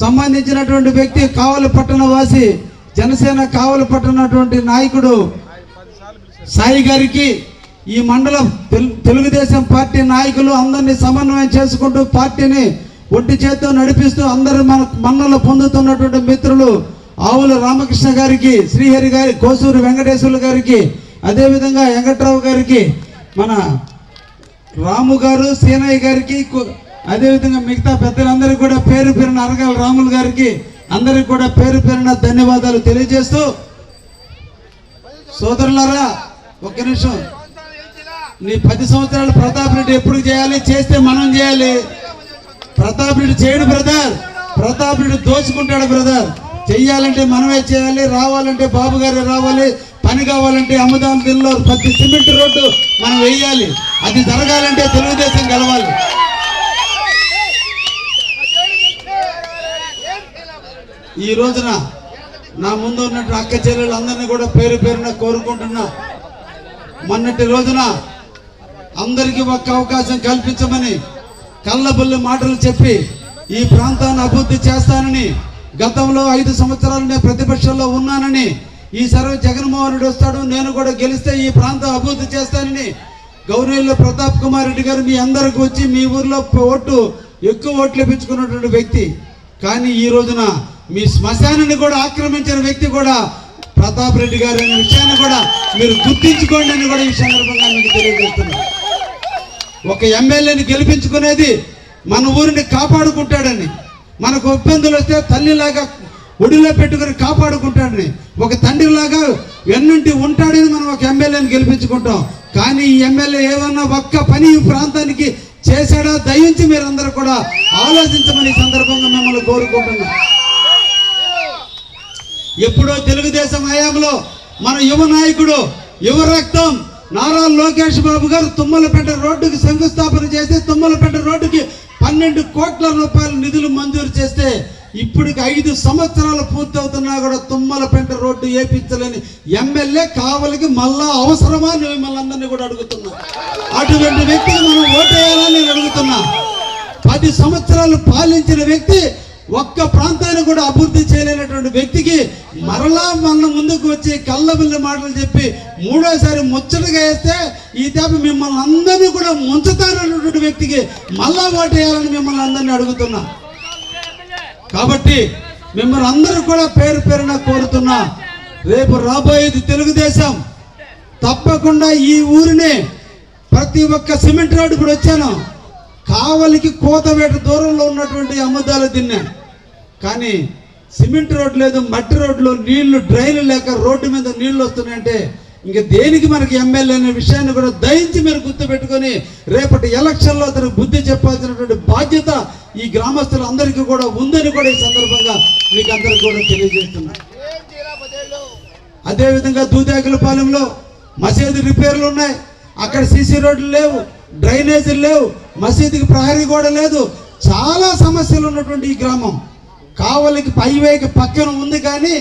సంబంధించినటువంటి వ్యక్తి, కావలి పట్టణ వాసి, జనసేన కావలి పట్టణటువంటి నాయకుడు సాయి గారికి, ఈ మండలం తెలుగుదేశం పార్టీ నాయకులు అందరినీ సమన్వయం చేసుకుంటూ పార్టీని ఒంటి చేత్తో నడిపిస్తూ అందరూ మన మన్నలు పొందుతున్నటువంటి మిత్రులు ఆవుల రామకృష్ణ గారికి, శ్రీహరి గారి, కోసూరి వెంకటేశ్వర్లు గారికి, అదేవిధంగా వెంకట్రావు గారికి, మన రాము గారు, సీనయ్య గారికి, అదేవిధంగా మిగతా పెద్దలందరికీ కూడా పేరు పేరున అరగాల రాములు గారికి అందరికి కూడా పేరు పేరున ధన్యవాదాలు తెలియజేస్తూ, సోదరులారా ఒక్క నిమిషం, నీ 10 సంవత్సరాలు ప్రతాప్ రెడ్డి ఎప్పుడు చేయాలి? చేస్తే మనం చేయాలి. ప్రతాప్ రెడ్డి చేయడు బ్రదర్, ప్రతాప్ రెడ్డి దోచుకుంటాడు బ్రదర్. చెయ్యాలంటే మనమే చేయాలి, రావాలంటే బాబు గారే రావాలి, పని కావాలంటే అమ్మదాం దిల్లో ప్రతి సిమెంట్ రోడ్డు మనం వేయాలి. అది జరగాలంటే తెలుగుదేశం గెలవాలి. ఈ రోజున నా ముందు ఉన్నట్టు అక్క చెల్లెలు అందరినీ కూడా పేరు పేరున కోరుకుంటున్నా. మొన్నటి రోజున అందరికీ ఒక్క అవకాశం కల్పించమని కళ్ళబుల్లి మాటలు చెప్పి ఈ ప్రాంతాన్ని అభివృద్ధి చేస్తానని, గతంలో 5 సంవత్సరాలు నేను ప్రతిపక్షంలో ఉన్నానని, ఈసారి జగన్మోహన్ రెడ్డి వస్తాడు, నేను కూడా గెలిస్తే ఈ ప్రాంతం అభివృద్ధి చేస్తానని గౌరవనీయులు ప్రతాప్ కుమార్ రెడ్డి గారు మీ అందరికి వచ్చి మీ ఊర్లో ఎక్కువ ఓట్లు ఇప్పించుకున్నటువంటి వ్యక్తి. కానీ ఈ రోజున మీ శ్మశానాన్ని కూడా ఆక్రమించిన వ్యక్తి కూడా ప్రతాప్ రెడ్డి గారు అనే విషయాన్ని కూడా మీరు గుర్తించుకోండి అని కూడా ఈ సందర్భంగా మీకు తెలియజేస్తున్నాను. ఒక ఎమ్మెల్యేని గెలిపించుకునేది మన ఊరిని కాపాడుకుంటాడని, మనకు ఇబ్బందులు వస్తే తల్లిలాగా ఒడిలో పెట్టుకుని కాపాడుకుంటాడని, ఒక తండ్రిలాగా వెన్నుంటి ఉంటాడని మనం ఒక ఎమ్మెల్యేని గెలిపించుకుంటాం. కానీ ఈ ఎమ్మెల్యే ఏమన్నా ఒక్క పని ఈ ప్రాంతానికి చేశాడా దయించి మీరందరూ కూడా ఆలోచించమని ఈ సందర్భంగా మిమ్మల్ని కోరుకుంటున్నాం. ఎప్పుడో తెలుగుదేశం హయాంలో మన యువ నాయకుడు యువ రక్తం నారా లోకేష్ బాబు గారు తుమ్మలపేట రోడ్డుకి శంకుస్థాపన చేసి తుమ్మలపేట రోడ్డుకి 12 కోట్ల రూపాయల నిధులు మంజూరు చేస్తే ఇప్పటికి 5 సంవత్సరాలు పూర్తవుతున్నా కూడా తుమ్మలపేట రోడ్డు వేయించలేని ఎమ్మెల్యే కావలికి మళ్ళా అవసరమా అని మిమ్మల్ని అందరినీ కూడా అడుగుతున్నా. అటువంటి వ్యక్తికి మనం ఓటేయాలని నేను అడుగుతున్నా. 10 సంవత్సరాలు పాలించిన వ్యక్తి ఒక్క ప్రాంతాన్ని కూడా అభివృద్ధి చేయలేనటువంటి వ్యక్తికి మరలా మన ముందుకు వచ్చి కళ్ళబిల్లి మాటలు చెప్పి మూడోసారి ముచ్చటగా వేస్తే ఈ తేప మిమ్మల్ని అందరినీ కూడా ముంచుతారన్నటువంటి వ్యక్తికి మళ్ళా ఓటేయాలని మిమ్మల్ని అందరినీ అడుగుతున్నా. కాబట్టి మిమ్మల్ని అందరూ కూడా పేరు పేరున కోరుతున్నా, రేపు రాబోయేది తెలుగుదేశం. తప్పకుండా ఈ ఊరిని ప్రతి ఒక్క సిమెంట్ రోడ్డు ఇప్పుడు వచ్చాను, కావలికి కోతవేట దూరంలో ఉన్నటువంటి అమ్మదాల దిన్నె, కానీ సిమెంట్ రోడ్డు లేదు, మట్టి రోడ్లు, నీళ్లు డ్రైన్లు లేక రోడ్డు మీద నీళ్లు వస్తున్నాయంటే ఇంకా దేనికి మనకి ఎమ్మెల్యే అనే విషయాన్ని కూడా దయించి మీరు గుర్తుపెట్టుకొని రేపటి ఎలక్షన్లో అతనికి బుద్ధి చెప్పాల్సినటువంటి బాధ్యత ఈ గ్రామస్తులందరికీ కూడా ఉందని కూడా ఈ సందర్భంగా మీకు అందరికీ కూడా తెలియజేస్తున్నా. అదేవిధంగా దూదేకులపాలెంలో మసీదు రిపేర్లు ఉన్నాయి, అక్కడ సీసీ రోడ్లు లేవు, డ్రైనేజీలు లేవు, మసీదుకి ప్రహరీ కూడా లేదు, చాలా సమస్యలు ఉన్నటువంటి ఈ గ్రామం కావలికి హైవేకి పక్కన ఉంది. కానీ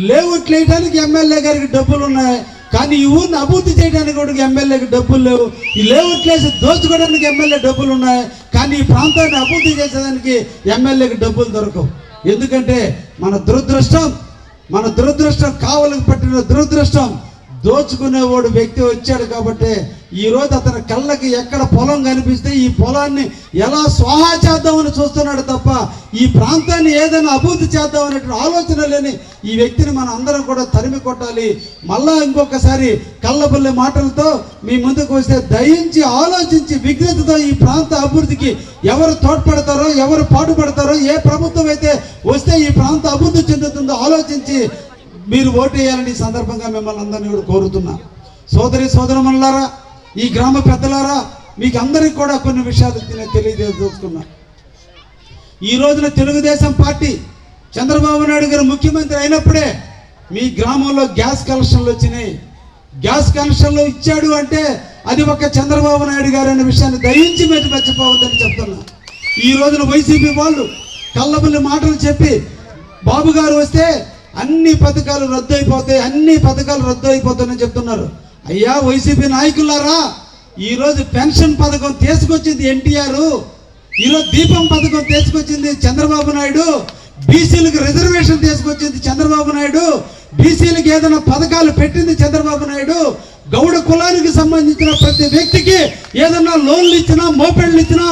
లేఅవుట్లు వేయడానికి ఎమ్మెల్యే గారికి డబ్బులు ఉన్నాయి, కానీ ఈ ఊరిని అభివృద్ధి చేయడానికి కూడా ఎమ్మెల్యేకి డబ్బులు లేవు. ఈ లేఅవుట్లు వేసి దోచుకోవడానికి ఎమ్మెల్యే డబ్బులు ఉన్నాయి, కానీ ఈ ప్రాంతాన్ని అభివృద్ధి చేసేదానికి ఎమ్మెల్యేకి డబ్బులు దొరకవు. ఎందుకంటే మన దురదృష్టం కావలికి పట్టిన దురదృష్టం, దోచుకునేవాడు వ్యక్తి వచ్చాడు. కాబట్టి ఈరోజు అతని కళ్ళకి ఎక్కడ పొలం కనిపిస్తే ఈ పొలాన్ని ఎలా స్వాహా చేద్దామని చూస్తున్నాడు తప్ప ఈ ప్రాంతాన్ని ఏదైనా అభివృద్ధి చేద్దామనే ఆలోచన లేని ఈ వ్యక్తిని మనం అందరం కూడా తరిమి కొట్టాలి. మళ్ళా ఇంకొకసారి కళ్ళబుల్లి మాటలతో మీ ముందుకు వస్తే దయించి ఆలోచించి విజ్ఞతతో ఈ ప్రాంత అభివృద్ధికి ఎవరు తోడ్పడతారో, ఎవరు పాటుపడతారో, ఏ ప్రభుత్వం అయితే వస్తే ఈ ప్రాంత అభివృద్ధి చెందుతుందో ఆలోచించి మీరు ఓటు వేయాలని ఈ సందర్భంగా మిమ్మల్ని అందరినీ కూడా కోరుతున్నా. సోదరమణులారా, ఈ గ్రామ పెద్దలారా, మీకు అందరికీ కూడా కొన్ని విషయాలు తెలియజేసుకున్నా. ఈ రోజున తెలుగుదేశం పార్టీ చంద్రబాబు నాయుడు గారు ముఖ్యమంత్రి అయినప్పుడే మీ గ్రామంలో గ్యాస్ కనెక్షన్లు వచ్చినాయి. గ్యాస్ కనెక్షన్లు ఇచ్చాడు అంటే అది ఒక చంద్రబాబు నాయుడు గారు అనే విషయాన్ని దయించి మీరు మర్చిపోవద్దని చెప్తున్నా. ఈ రోజున వైసీపీ వాళ్ళు కళ్ళబుల్లి మాటలు చెప్పి బాబు గారు వస్తే అన్ని పథకాలు రద్దు అయిపోతాయని చెప్తున్నారు. అయ్యా వైసీపీ నాయకులారా, ఈరోజు పెన్షన్ పథకం తీసుకొచ్చింది ఎన్టీఆర్, ఈరోజు దీపం పథకం తీసుకొచ్చింది చంద్రబాబు నాయుడు, బీసీలకు రిజర్వేషన్ తీసుకొచ్చింది చంద్రబాబు నాయుడు, బీసీలకు ఏదైనా పథకాలు పెట్టింది చంద్రబాబు నాయుడు, గౌడ కులానికి సంబంధించిన ప్రతి వ్యక్తికి ఏదైనా లోన్లు ఇచ్చినా, మోపెడ్లు ఇచ్చినా,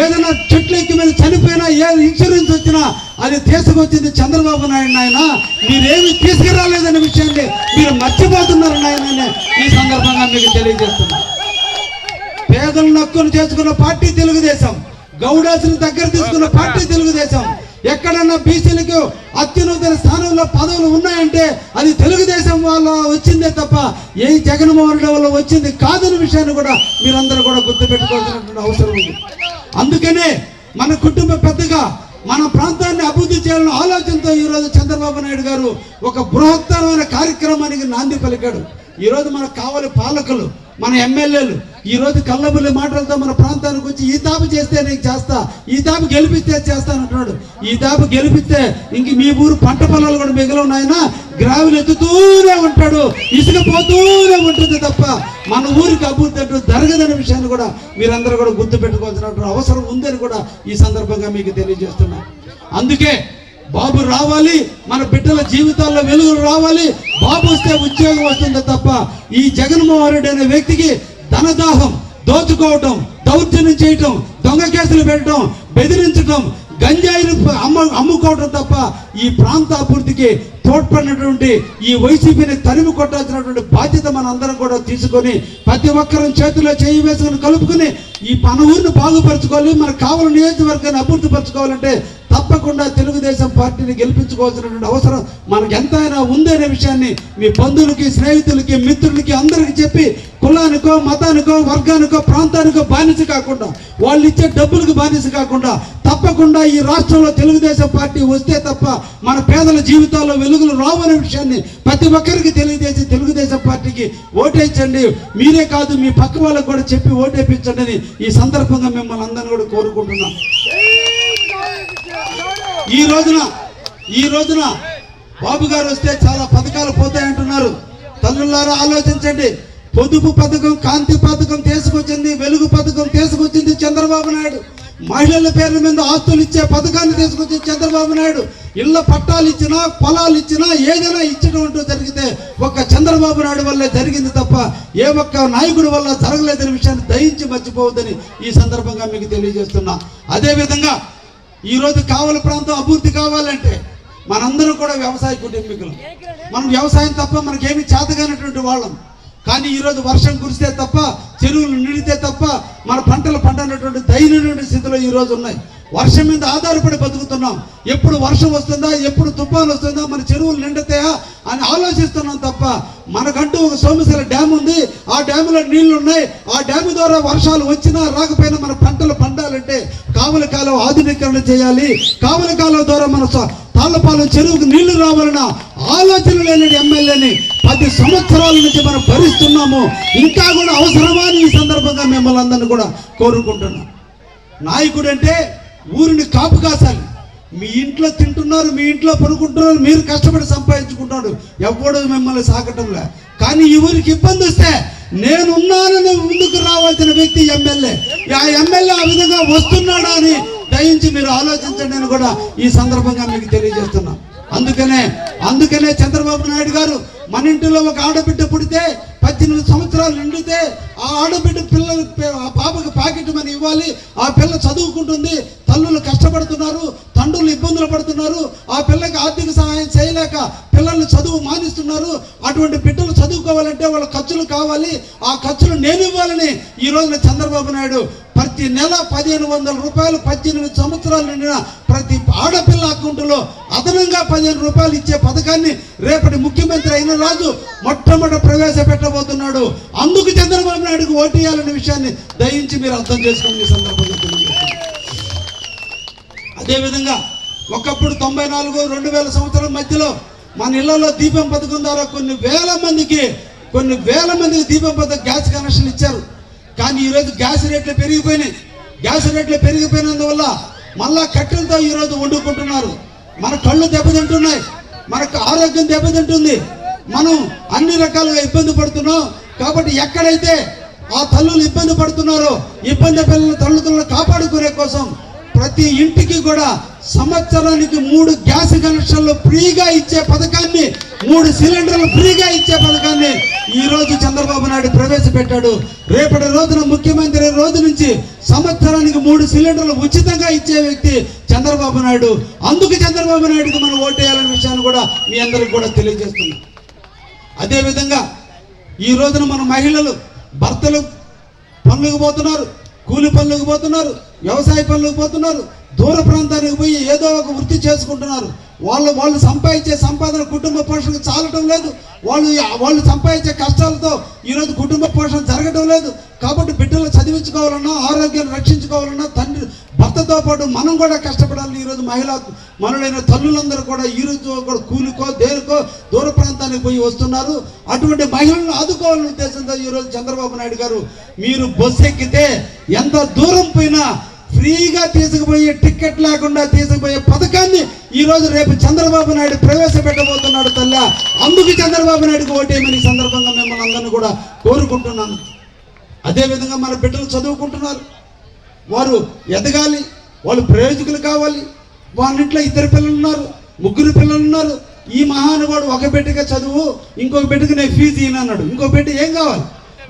ఏదైనా చెట్ల ఎక్కి మీద చనిపోయినా, ఏ ఇన్సూరెన్స్ వచ్చినా అది తీసుకొచ్చింది చంద్రబాబు నాయుడు. నాయన మీరేమి తీసుకురాలేదనే విషయాన్ని మీరు మర్చిపోతున్నారు నాయన. ఈ సందర్భంగా మీకు తెలియజేస్తున్నా. పేదలను హక్కును చేసుకున్న పార్టీ తెలుగుదేశం, గౌడాసుని దగ్గర తీసుకున్న పార్టీ తెలుగుదేశం. ఎక్కడన్నా బీసీలకు అత్యున్నత స్థానంలో పదవులు ఉన్నాయంటే అది తెలుగుదేశం వల్ల వచ్చిందే తప్ప ఏ జగన్మోహన్ రెడ్డి వల్ల వచ్చింది కాదనే విషయాన్ని కూడా మీరందరూ కూడా గుర్తుపెట్టుకోవాల్సినటువంటి అవసరం ఉంది. అందుకనే మన కుటుంబ పెద్దగా మన ప్రాంతాన్ని అభివృద్ధి చేయాలనే ఆలోచనతో ఈరోజు చంద్రబాబు నాయుడు గారు ఒక బృహత్తరమైన కార్యక్రమానికి నాంది పలికాడు. ఈరోజు మన కావలి పాలకులు, మన ఎమ్మెల్యేలు ఈరోజు కళ్ళబుల్లి మాటలతో మన ప్రాంతానికి వచ్చి ఈ తాపు చేస్తే నీకు చేస్తా, ఈ తాపు గెలిపిస్తే చేస్తానంటున్నాడు. ఈ తాపు గెలిపిస్తే ఇంక మీ ఊరు పంట పొలాలు కూడా మిగలవు నాయన, గ్రావులు ఎత్తుతూనే ఉంటాడు, ఇసుక పోతూనే ఉంటుంది తప్ప మన ఊరికి అభివృద్ధి అంటూ జరగదనే విషయాన్ని కూడా మీరందరూ కూడా గుర్తుపెట్టుకోవాల్సిన అవసరం ఉందని కూడా ఈ సందర్భంగా మీకు తెలియజేస్తున్నా. అందుకే బాబు రావాలి, మన బిడ్డల జీవితాల్లో వెలుగులు రావాలి, బాబు వస్తే ఉద్యోగం వస్తుంది తప్ప ఈ జగన్మోహన్ రెడ్డి అనే వ్యక్తికి ధనదాహం, దోచుకోవటం, దౌర్జన్యం చేయటం, దొంగ కేసులు పెట్టడం, బెదిరించడం, గంజాయిని అమ్ముకోవడం తప్ప ఈ ప్రాంత అభివృద్ధికి తోడ్పడినటువంటి ఈ వైసీపీని తరిమి కొట్టాల్సినటువంటి బాధ్యత మన అందరం కూడా తీసుకొని ప్రతి ఒక్కరం చేతిలో చేయి వేసుకొని కలుపుకొని ఈ మన ఊరిని బాగుపరచుకోవాలి, మనకు కావాల నియోజకవర్గాన్ని అభివృద్ధి పరచుకోవాలంటే తప్పకుండా తెలుగుదేశం పార్టీని గెలిపించుకోవాల్సినటువంటి అవసరం మనకు ఎంతైనా ఉందనే విషయాన్ని మీ బంధువులకి, స్నేహితులకి, మిత్రులకి అందరికీ చెప్పి కులానికో, మతానికో, వర్గానికో, ప్రాంతానికో బానిస కాకుండా, వాళ్ళు ఇచ్చే డబ్బులకు బానిస కాకుండా తప్పకుండా ఈ రాష్ట్రంలో తెలుగుదేశం పార్టీ వస్తే తప్ప మన పేదల జీవితాల్లో వెలుగులు రావనే విషయాన్ని ప్రతి ఒక్కరికి తెలియజేసి తెలుగుదేశం పార్టీకి ఓటేయించండి. మీరే కాదు మీ పక్క వాళ్ళకు కూడా చెప్పి ఓటేపించండి అని ఈ సందర్భంగా మిమ్మల్ని అందరినీ కూడా కోరుకుంటున్నాం. ఈ రోజున బాబు గారు వస్తే చాలా పథకాలు పోతాయంటున్నారు. తల్లులారా ఆలోచించండి. పొదుపు పథకం, కాంతి పథకం తీసుకొచ్చింది, వెలుగు పథకం తీసుకొచ్చింది చంద్రబాబు నాయుడు. మహిళల పేర్ల మీద ఆస్తులు ఇచ్చే పథకాన్ని తీసుకొచ్చింది చంద్రబాబు నాయుడు. ఇళ్ల పట్టాలు ఇచ్చినా, పొలాలు ఇచ్చినా, ఏదైనా ఇచ్చడం అంటూ జరిగితే ఒక్క చంద్రబాబు నాయుడు వల్లే జరిగింది తప్ప ఏ ఒక్క నాయకుడి వల్ల జరగలేదనే విషయాన్ని దయించి మర్చిపోవద్దని ఈ సందర్భంగా మీకు తెలియజేస్తున్నా. అదేవిధంగా ఈరోజు కావలి ప్రాంతం అభివృద్ధి కావాలంటే మనందరూ కూడా వ్యవసాయ కుటుంబీకులు. మనం వ్యవసాయం తప్ప మనకేమి చేతగానటువంటి వాళ్ళం. కానీ ఈరోజు వర్షం కురిస్తే తప్ప, చెరువులు నిండితే తప్ప మన పంటలు పండనటువంటి దయనీయమైన స్థితిలో ఈరోజు ఉన్నాయి. వర్షం మీద ఆధారపడి బతుకుతున్నాం. ఎప్పుడు వర్షం వస్తుందా, ఎప్పుడు తుఫాను వస్తుందా, మన చెరువులు నిండుతాయా అని ఆలోచిస్తున్నాం తప్ప మనకంటూ ఒక సోమశిల డ్యామ్ ఉంది. ఆ డ్యాములో నీళ్లు ఉన్నాయి. ఆ డ్యాము ద్వారా వర్షాలు వచ్చినా రాకపోయినా మన పంటలు పండాలంటే కావలి కాలువ ఆధునీకరణ చేయాలి. కావలి కాలువ ద్వారా మన తాళ్లపాలెం చెరువుకు నీళ్లు రావాలన్న ఆలోచన లేని ఎమ్మెల్యేని 10 సంవత్సరాల నుంచి మనం భరిస్తున్నాము. ఇంకా కూడా అవసరమా అని ఈ సందర్భంగా మిమ్మల్ని అందరినీ కూడా కోరుకుంటున్నాం. నాయకుడు అంటే ఊరిని కాపు కాసాలి. మీ ఇంట్లో తింటున్నారు, మీ ఇంట్లో పనుకుంటున్నారు, మీరు కష్టపడి సంపాదించుకుంటున్నారు, ఎవడు మిమ్మల్ని సాకటంలే. కానీ ఈ ఊరికి ఇబ్బంది వస్తే నేనున్నానని ముందుకు రావాల్సిన వ్యక్తి ఎమ్మెల్యే. ఆ ఎమ్మెల్యే ఆ విధంగా వస్తున్నాడా అని దయించి మీరు ఆలోచించండి అని కూడా ఈ సందర్భంగా మీకు తెలియజేస్తున్నాం. అందుకనే చంద్రబాబు నాయుడు గారు మన ఇంటిలో ఒక ఆడబిడ్డ పుడితే 18 సంవత్సరాలు నిండితే ఆ ఆడబిడ్డ పిల్లలు, ఆ పాపకి ప్యాకెట్ మనీ ఇవ్వాలి. ఆ పిల్ల చదువుకుంటుంది, తల్లులు కష్టపడుతున్నారు, తండ్రులు ఇబ్బందులు పడుతున్నారు, ఆ పిల్లకి ఆర్థిక సహాయం చేయలేక పిల్లల్ని చదువు మానిస్తున్నారు. అటువంటి బిడ్డలు చదువుకోవాలంటే వాళ్ళ ఖర్చులు కావాలి. ఆ ఖర్చులు నేను ఇవ్వాలని ఈ రోజున చంద్రబాబు నాయుడు ప్రతి నెల 1500 రూపాయలు 18 సంవత్సరాలు నిండిన ప్రతి ఆడపిల్ల అకౌంట్లో అదనంగా 15 రూపాయలు ఇచ్చే పథకాన్ని రేపటి ముఖ్యమంత్రి అయిన రాజు మొట్టమొదట ప్రవేశపెట్టబోతున్నాడు. అందుకు చంద్రబాబు నాయుడుకు ఓటేయాలనే విషయాన్ని దయించి మీరు అర్థం చేసుకోండి ఈ సందర్భంగా తెలియజేస్తున్నారు. అదేవిధంగా ఒకప్పుడు 94, 2000 సంవత్సరాల మధ్యలో మన ఇళ్లలో దీపం పథకం ద్వారా కొన్ని వేల మందికి దీపం పథకం గ్యాస్ కనెక్షన్ ఇచ్చారు. కానీ ఈరోజు గ్యాస్ రేట్లు పెరిగిపోయినాయి. గ్యాస్ రేట్లు పెరిగిపోయినందువల్ల మళ్ళా కట్టెలతో ఈరోజు వండుకుంటున్నారు. మన కళ్ళు దెబ్బతింటున్నాయి, మనకు ఆరోగ్యం దెబ్బతింటుంది, మనం అన్ని రకాలుగా ఇబ్బంది పడుతున్నాం. కాబట్టి ఎక్కడైతే ఆ తల్లులు ఇబ్బంది పడుతున్నారో ఇబ్బంది పిల్లల తల్లిదండ్రులను కాపాడుకునే కోసం ప్రతి ఇంటికి కూడా సంవత్సరానికి 3 గ్యాస్ కనెక్షన్లు ఫ్రీగా ఇచ్చే పథకాన్ని, 3 సిలిండర్లు ఫ్రీగా ఇచ్చే పథకాన్ని ఈ రోజు చంద్రబాబు నాయుడు ప్రవేశపెట్టాడు. రేపటి రోజున ముఖ్యమంత్రి రోజు నుంచి సంవత్సరానికి 3 సిలిండర్లు ఉచితంగా ఇచ్చే వ్యక్తి చంద్రబాబు నాయుడు. అందుకు చంద్రబాబు నాయుడుకి మనం ఓటేయాలనే విషయాన్ని కూడా మీ అందరికి కూడా తెలియజేస్తున్నాం. అదేవిధంగా ఈ రోజున మన మహిళలు, భర్తలు పనులకు పోతున్నారు, కూలి పనులకు పోతున్నారు, వ్యవసాయ పనులకు పోతున్నారు, దూర ప్రాంతానికి పోయి ఏదో ఒక వృత్తి చేసుకుంటున్నారు. వాళ్ళు సంపాదించే సంపాదన కుటుంబ పోషణకు చాలటం లేదు. వాళ్ళు సంపాదించే కష్టాలతో ఈరోజు కుటుంబ పోషణ జరగడం లేదు. కాబట్టి బిడ్డలు చదివించుకోవాలన్నా, ఆరోగ్యాన్ని రక్షించుకోవాలన్నా భర్తతో పాటు మనం కూడా కష్టపడాలి. ఈరోజు మనులైన తల్లులందరూ కూడా ఈరోజు కూడా కూలికో దేనికో దూర ప్రాంతానికి పోయి వస్తున్నారు. అటువంటి మహిళలను ఆదుకోవాలనే ఉద్దేశంతో ఈరోజు చంద్రబాబు నాయుడు గారు మీరు బస్సు ఎక్కితే ఎంత దూరం పోయినా ఫ్రీగా తీసుకుపోయే, టికెట్ లేకుండా తీసుకుపోయే పథకాన్ని ఈ రోజు రేపు చంద్రబాబు నాయుడు ప్రవేశపెట్టబోతున్నాడు తల్లి. అందుకు చంద్రబాబు నాయుడుకి ఓటేయమని ఈ సందర్భంగా మిమ్మల్ని అందరినీ కూడా కోరుకుంటున్నాను. అదేవిధంగా మన బిడ్డలు చదువుకుంటున్నారు, వారు ఎదగాలి, వాళ్ళు ప్రయోజకులు కావాలి. వాళ్ళ ఇంట్లో 2 పిల్లలు ఉన్నారు, 3 పిల్లలు ఉన్నారు. ఈ మహానుభావుడు ఒక బిడ్డగా చదువు, ఇంకొక బిడ్డకి నేను ఫీజు ఇయ్యను అన్నాడు. ఇంకో బిడ్డ ఏం కావాలి?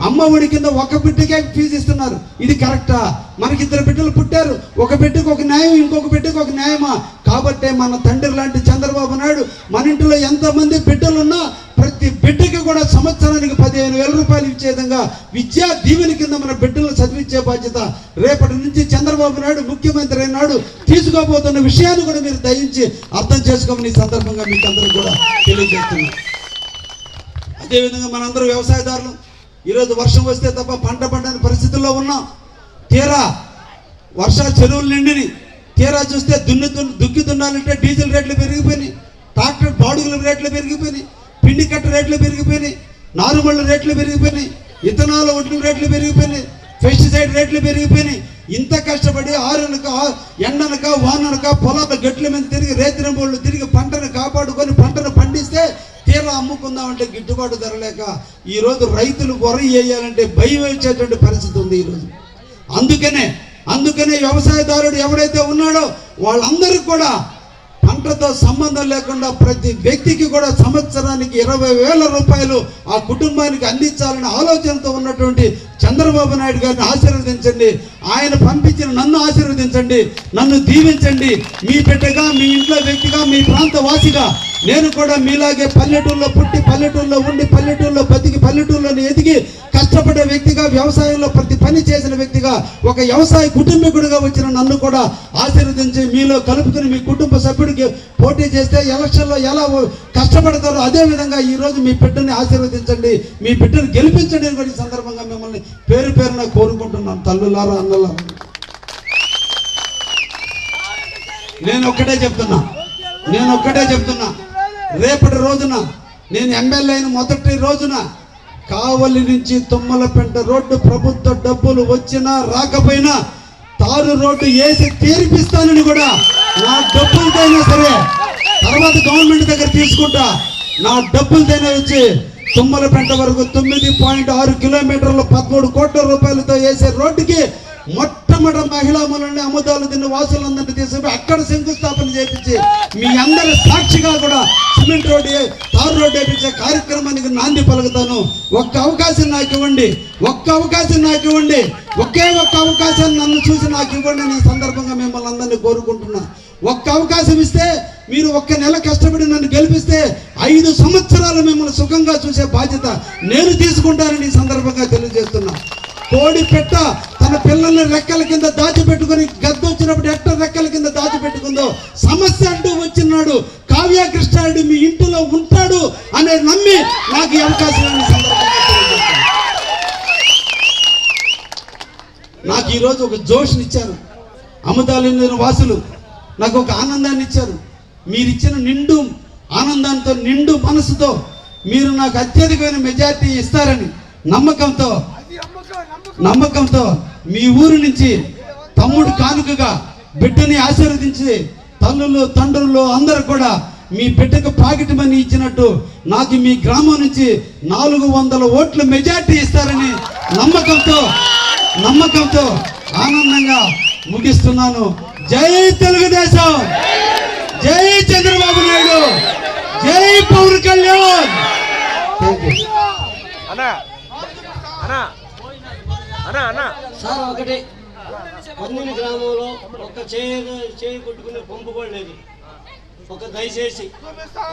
అమ్మ ఒడి కింద ఒక బిడ్డకే ఫీజు ఇస్తున్నారు. ఇది కరెక్టా? మనకి 2 బిడ్డలు పుట్టారు, ఒక బిడ్డకు ఒక న్యాయం, ఇంకొక బిడ్డకు ఒక న్యాయమా? కాబట్టే మన తండ్రి లాంటి చంద్రబాబు నాయుడు మన ఇంట్లో ఎంతమంది బిడ్డలున్నా ప్రతి బిడ్డకి కూడా సంవత్సరానికి 15,000 రూపాయలు ఇచ్చే విధంగా విద్యా దీవెన కింద మన బిడ్డలను చదివించే బాధ్యత రేపటి నుంచి చంద్రబాబు నాయుడు ముఖ్యమంత్రి అయినాడు తీసుకోబోతున్న విషయాన్ని కూడా మీరు దయించి అర్థం చేసుకోమని ఈ సందర్భంగా మీకు అందరూ కూడా తెలియజేస్తున్నాం. అదేవిధంగా మనందరూ వ్యవసాయదారులు ఈరోజు వర్షం వస్తే తప్ప పంట పండని పరిస్థితుల్లో ఉన్నాం. తీరా వర్షాలు చెరువులు నిండిని, తీరా చూస్తే దుక్కి దున్నాలంటే డీజిల్ రేట్లు పెరిగిపోయినాయి, ట్రాక్టర్ బాడుగుల రేట్లు పెరిగిపోయినాయి, పిండి కట్ట రేట్లు పెరిగిపోయినాయి, నారుమళ్ళ రేట్లు పెరిగిపోయినాయి, ఇథనాల్ ఒడ్ల రేట్లు పెరిగిపోయినాయి, పెస్టిసైడ్ రేట్లు పెరిగిపోయినాయి. ఇంత కష్టపడి ఆరునక ఎండనక వాననక పొలాల గట్ల మీద తిరిగి రేతిరంబోళ్ళు తిరిగి పంటను కాపాడుకొని పంటను పండిస్తే తీరా అమ్ముకుందామంటే గిట్టుబాటు ధర లేక ఈరోజు రైతులు వరి వేయాలంటే భయం వేసేటువంటి పరిస్థితి ఉంది ఈరోజు. అందుకనే వ్యవసాయదారుడు ఎవడైతే ఉన్నాడో వాళ్ళందరికీ కూడా పంటతో సంబంధం లేకుండా ప్రతి వ్యక్తికి కూడా సంవత్సరానికి 20,000 రూపాయలు ఆ కుటుంబానికి అందించాలనే ఆలోచనతో ఉన్నటువంటి చంద్రబాబు నాయుడు గారిని ఆశీర్వదించండి. ఆయన పంపించిన నన్ను ఆశీర్వదించండి, నన్ను దీవించండి. మీ బిడ్డగా, మీ ఇంట్లో వ్యక్తిగా, మీ ప్రాంత వాసిగా నేను కూడా మీలాగే పల్లెటూరులో పుట్టి, పల్లెటూరులో ఉండి, పల్లెటూరులో బతికి, పల్లెటూరులోనే ఎదిగి కష్టపడే వ్యక్తిగా, వ్యవసాయంలో ప్రతి పని చేసిన వ్యక్తిగా, ఒక వ్యవసాయ కుటుంబీకుడిగా వచ్చిన నన్ను కూడా ఆశీర్వదించి మీలో కలుపుకుని మీ కుటుంబ సభ్యుడికి పోటీ చేస్తే ఎలక్షన్లో ఎలా కష్టపడతారో అదే విధంగా ఈరోజు మీ బిడ్డని ఆశీర్వదించండి, మీ బిడ్డను గెలిపించండి అని కూడా ఈ సందర్భంగా మిమ్మల్ని పేరు పేరున కోరుకుంటున్నాను. తల్లులారా, అన్నలారా, నేను ఒక్కటే చెప్తున్నా, రేపటి రోజున నేను ఎమ్మెల్యే అయిన మొదటి రోజున కావలి నుంచి తుమ్మలపెంట రోడ్డు ప్రభుత్వ డబ్బులు వచ్చినా రాకపోయినా తారు రోడ్డు వేసి తీర్పిస్తానని కూడా నా డబ్బులతోనే సరే, తర్వాత గవర్నమెంట్ దగ్గర తీసుకుంటా, నా డబ్బులతోనే వచ్చి తుమ్మలపెంట వరకు 9.6 కిలోమీటర్లు 13 కోట్ల రూపాయలతో వేసే రోడ్డుకి మొట్టమొదటి మహిళా మూలని అముదాలు తిన్న వాసులందరినీ తీసుకుని అక్కడ శంకుస్థాపన చేయించి మీ అందరి సాక్షిగా కూడా సిమెంట్ రోడ్డు, తారు రోడ్డు వేయించే కార్యక్రమానికి నాంది పలుకుతాను. ఒక్క అవకాశం నాకు ఇవ్వండి, ఒకే ఒక్క అవకాశాన్ని నన్ను చూసి నాకు ఇవ్వండి అని ఈ సందర్భంగా మిమ్మల్ని అందరినీ కోరుకుంటున్నా. ఒక్క అవకాశం ఇస్తే, మీరు ఒక్క నెల కష్టపడి నన్ను గెలిపిస్తే 5 సంవత్సరాలు మిమ్మల్ని సుఖంగా చూసే బాధ్యత నేను తీసుకుంటానని ఈ సందర్భంగా తెలియజేస్తున్నా. కోడి పెట్ట తన పిల్లల్ని రెక్కల కింద దాచిపెట్టుకుని గద్దొచ్చినప్పుడు ఎట్ట రెక్కల కింద దాచిపెట్టుకుందో, సమస్య అంటూ వచ్చినాడు కావ్య కృష్ణారెడ్డి మీ ఇంటిలో ఉంటాడు అనే నమ్మి నాకు ఈ అవకాశం నాకు ఈరోజు ఒక జోష్ని ఇచ్చారు. అమదాలి వాసులు నాకు ఒక ఆనందాన్ని ఇచ్చారు. మీరిచ్చిన నిండు ఆనందంతో, నిండు మనసుతో మీరు నాకు అత్యధికమైన మెజార్టీ ఇస్తారని నమ్మకంతో మీ ఊరు నుంచి తమ్ముడు కానుకగా బిడ్డని ఆశీర్వదించి తల్లులు, తండ్రులు అందరూ కూడా మీ బిడ్డకు పాకెట్ మనీ ఇచ్చినట్టు నాకు మీ గ్రామం నుంచి 400 ఓట్ల మెజార్టీ ఇస్తారని నమ్మకంతో ఆనందంగా ముగిస్తున్నాను. జై తెలుగుదేశం, జై చంద్రబాబు నాయుడు, జై పవన్ కళ్యాణ్. సార్, ఒకటి పందిని గ్రామంలో ఒక చేయి కొట్టుకునే పంపు కూడా లేదు. ఒక దయచేసి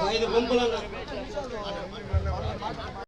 5 పంపులన్నా